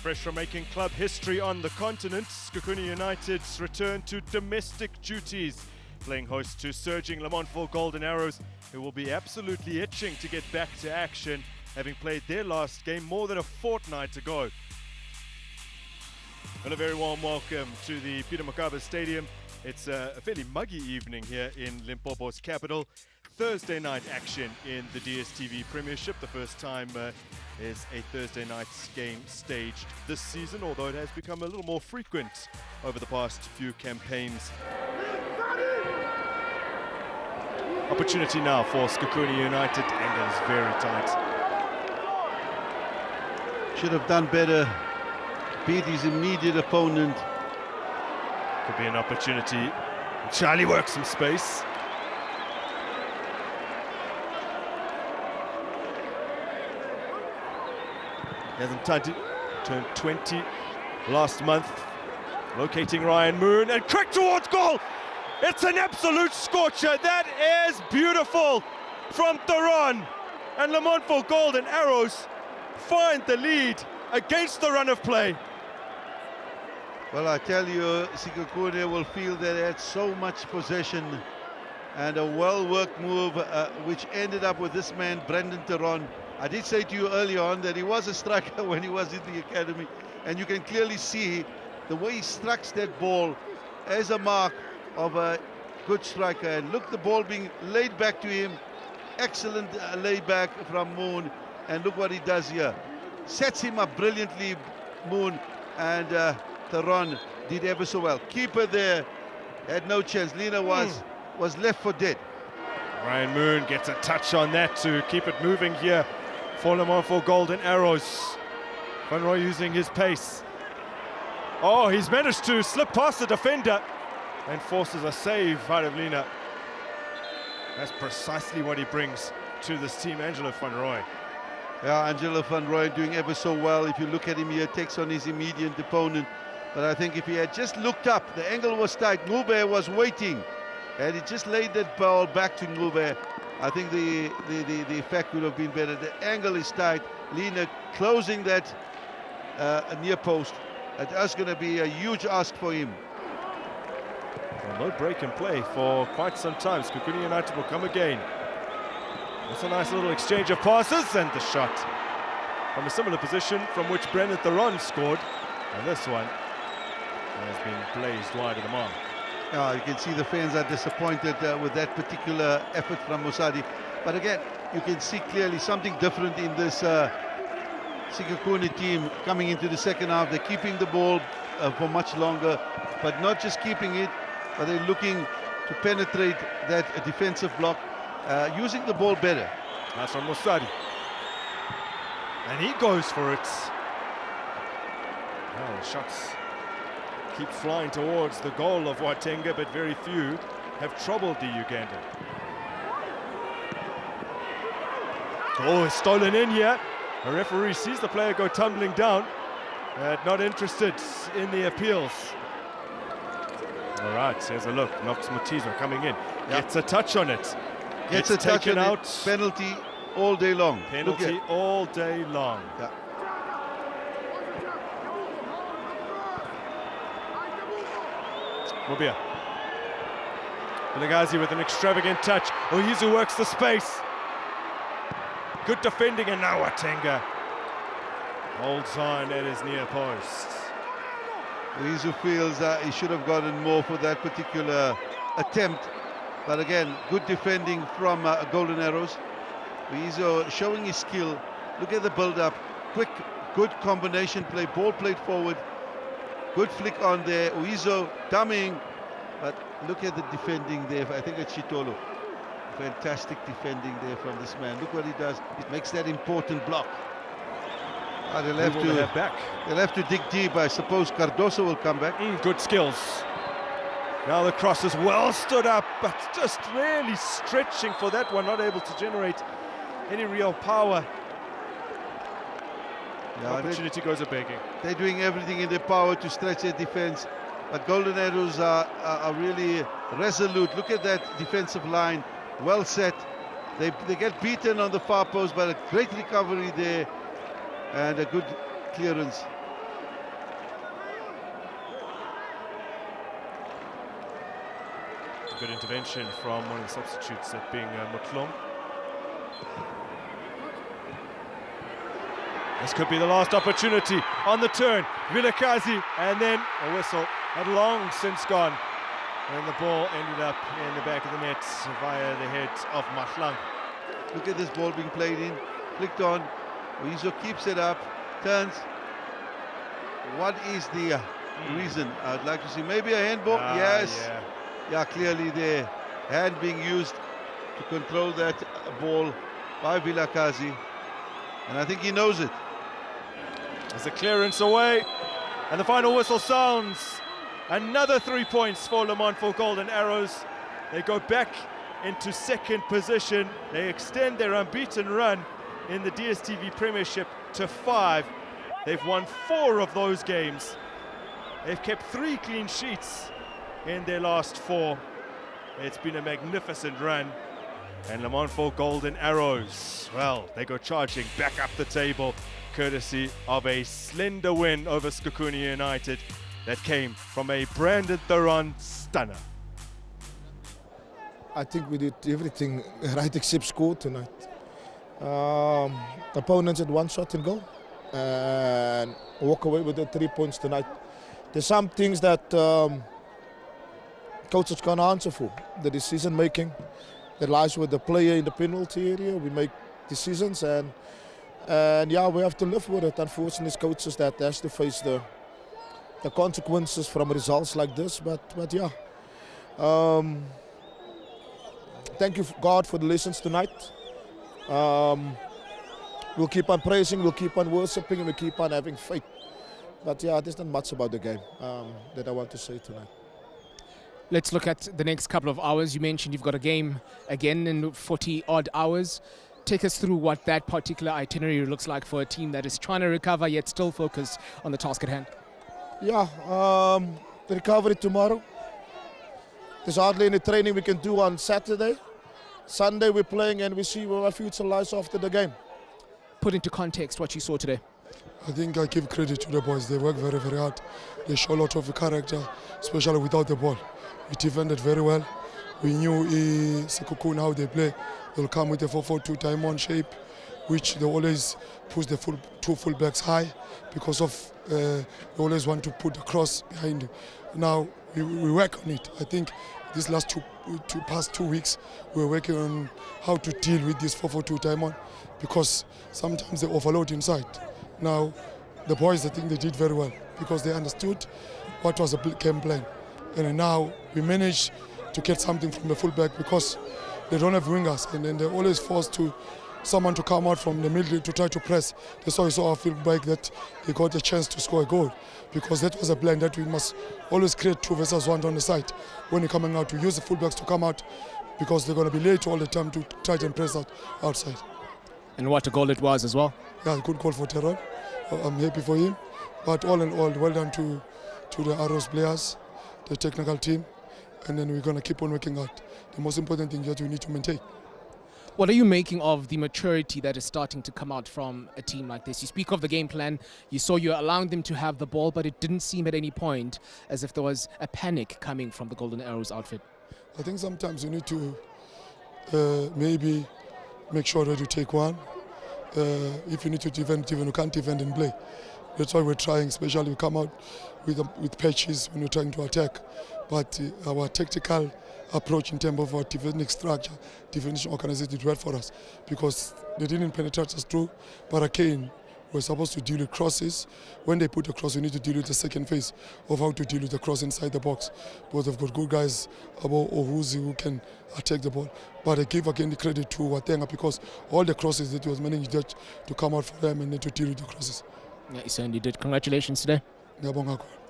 Fresh from making club history on the continent, Sekhukhune United's return to domestic duties, playing host to surging Lamontville Golden Arrows, who will be absolutely itching to get back to action, having played their last game more than a fortnight ago. Well, a very warm welcome to the Peter Mokaba Stadium. It's a fairly muggy evening here in Limpopo's capital. Thursday night action in the DStv Premiership. The first time is a Thursday night game staged this season, although it has become a little more frequent over the past few campaigns. Opportunity now for Sekhukhune United. Angle is very tight. Should have done better. Beat his immediate opponent. Could be an opportunity. Charlie works some space. He hasn't time to turn 20 last month. Locating Ryan Moon and quick towards goal. It's an absolute scorcher. That is beautiful from Theron. And Lamontville Golden Arrows find the lead against the run of play. Well, I tell you, Sekhukhune will feel that they had so much possession and a well-worked move, which ended up with this man, Brendan Theron. I did say to you earlier on that he was a striker when he was in the academy, and you can clearly see the way he strikes that ball as a mark of a good striker. And look, the ball being laid back to him. Excellent laid back from Moon, and look what he does here. Sets him up brilliantly, Moon, and Theron did ever so well. Keeper there had no chance. Lena was left for dead. Ryan Moon gets a touch on that to keep it moving here for Lamontville Golden Arrows. Van Roy using his pace. Oh, he's managed to slip past the defender and forces a save out of Lena. That's precisely what he brings to this team, Angelo Van Roy. Yeah, Angelo Van Roy doing ever so well. If you look at him here, takes on his immediate opponent. But I think if he had just looked up, the angle was tight. Ngube was waiting, and he just laid that ball back to Ngube. I think the effect would have been better. The angle is tight. Lena closing that near post. That's going to be a huge ask for him. Well, no break in play for quite some time. Sekhukhune United will come again. It's a nice little exchange of passes, and the shot from a similar position from which Brendan Theron scored. And this one has been blazed wide of the mark. You can see the fans are disappointed with that particular effort from Musadi. But again, you can see clearly something different in this Sekhukhune team coming into the second half. They're keeping the ball for much longer, but not just keeping it, but they're looking to penetrate that defensive block, using the ball better. That's from Musadi. And he goes for it. Oh, the shots keep flying towards the goal of Watenga, but very few have troubled the Ugandan. Oh, it's stolen in here. The referee sees the player go tumbling down, not interested in the appeals. All right, here's a look. Knox Mutizo coming in. Yep. Gets a touch on it. Gets a touch on out. It. Penalty all day long. Penalty all day long. Yeah. Mobia. Lagazi with an extravagant touch. Ohizu works the space. Good defending, and now Watenga holds on at his near post. Ohizu feels he should have gotten more for that particular attempt. But again, good defending from Golden Arrows. Ohizu showing his skill. Look at the build-up. Quick, good combination play. Ball played forward. Good flick on there. Ohizu dummying. But look at the defending there. I think it's Chitolo. Fantastic defending there from this man. Look what he does. It makes that important block. They'll have to dig deep. I suppose Cardoso will come back. Good skills. Now the cross is well stood up, but just really stretching for that one. Not able to generate any real power. Yeah, opportunity goes a begging. They're doing everything in their power to stretch their defense. But Golden Arrows are really resolute. Look at that defensive line. Well set. They get beaten on the far post, but a great recovery there and a good clearance. good intervention from one of the substitutes, that being Mutlum. This could be the last opportunity on the turn. Vilakazi, and then a whistle had long since gone. And the ball ended up in the back of the net via the head of Mahlang. Look at this ball being played in, flicked on. Wiso keeps it up, turns. What is the reason? I'd like to see maybe a handball. Yes. Yeah, clearly the hand being used to control that ball by Vilakazi. And I think he knows it. There's a clearance away, and the final whistle sounds. Another 3 points for Le Mans for Golden Arrows. They go back into second position. They extend their unbeaten run in the DStv Premiership to 5. They've won 4 of those games. They've kept 3 clean sheets in their last 4. It's been a magnificent run. And Le Mans for Golden Arrows, well, they go charging back up the table, courtesy of a slender win over Sekhukhune United that came from a Brandon Theron stunner. I think we did everything right except score tonight. Opponents had 1 shot and goal and walk away with the 3 points tonight. There's some things that coaches can't answer for. The decision making that lies with the player in the penalty area. We make decisions and yeah, we have to live with it. Unfortunately, it's coaches that has to face the consequences from results like this. But yeah, thank you God for the lessons tonight. We'll keep on praising, we'll keep on worshipping, and we'll keep on having faith. But yeah, there's not much about the game that I want to say tonight. Let's look at the next couple of hours. You mentioned you've got a game again in 40 odd hours. Take us through what that particular itinerary looks like for a team that is trying to recover yet still focused on the task at hand. Yeah, the recovery tomorrow. There's hardly any training we can do on Saturday. Sunday we're playing and we see where our future lies after the game. Put into context what you saw today. I think I give credit to the boys. They work very, very hard. They show a lot of character, especially without the ball. We defended very well. We knew Sekhukhune how they play. They'll come with a 4-4-2 time-on shape, which they always push the 2 full-backs high because of they always want to put the cross behind. Now we work on it. I think these last past 2 weeks we're working on how to deal with this 4-4-2 time-on because sometimes they overload inside. Now the boys, I think they did very well because they understood what was the game plan, and now we managed to get something from the fullback because they don't have wingers, and then they're always forced to someone to come out from the middle to try to press. That's why we saw our fullback that they got a chance to score a goal because that was a plan that we must always create 2 versus 1 on the side when you're coming out to use the fullbacks to come out because they're going to be late all the time to try and press outside. And what a goal it was as well. Yeah, good goal for Theron. I'm happy for him. But all in all, well done to the Arrows players, the technical team, and then we're going to keep on working out. The most important thing that we need to maintain. What are you making of the maturity that is starting to come out from a team like this? You speak of the game plan. You saw you're allowing them to have the ball, but it didn't seem at any point as if there was a panic coming from the Golden Arrows outfit. I think sometimes you need to maybe make sure that you take one. If you need to defend, you can't defend and play. That's why we're trying, especially we come out with patches when we're trying to attack. But our tactical approach in terms of our defending structure, defensive organization did well for us because they didn't penetrate us through. But again, we're supposed to deal with crosses. When they put a cross, we need to deal with the second phase of how to deal with the cross inside the box. Because they've got good guys about Ohuzi who can attack the ball. But I give again the credit to Watenga because all the crosses that he was managing to come out for them and then to deal with the crosses. Yeah, you certainly did. Congratulations today. Ngiyabonga kakhulu.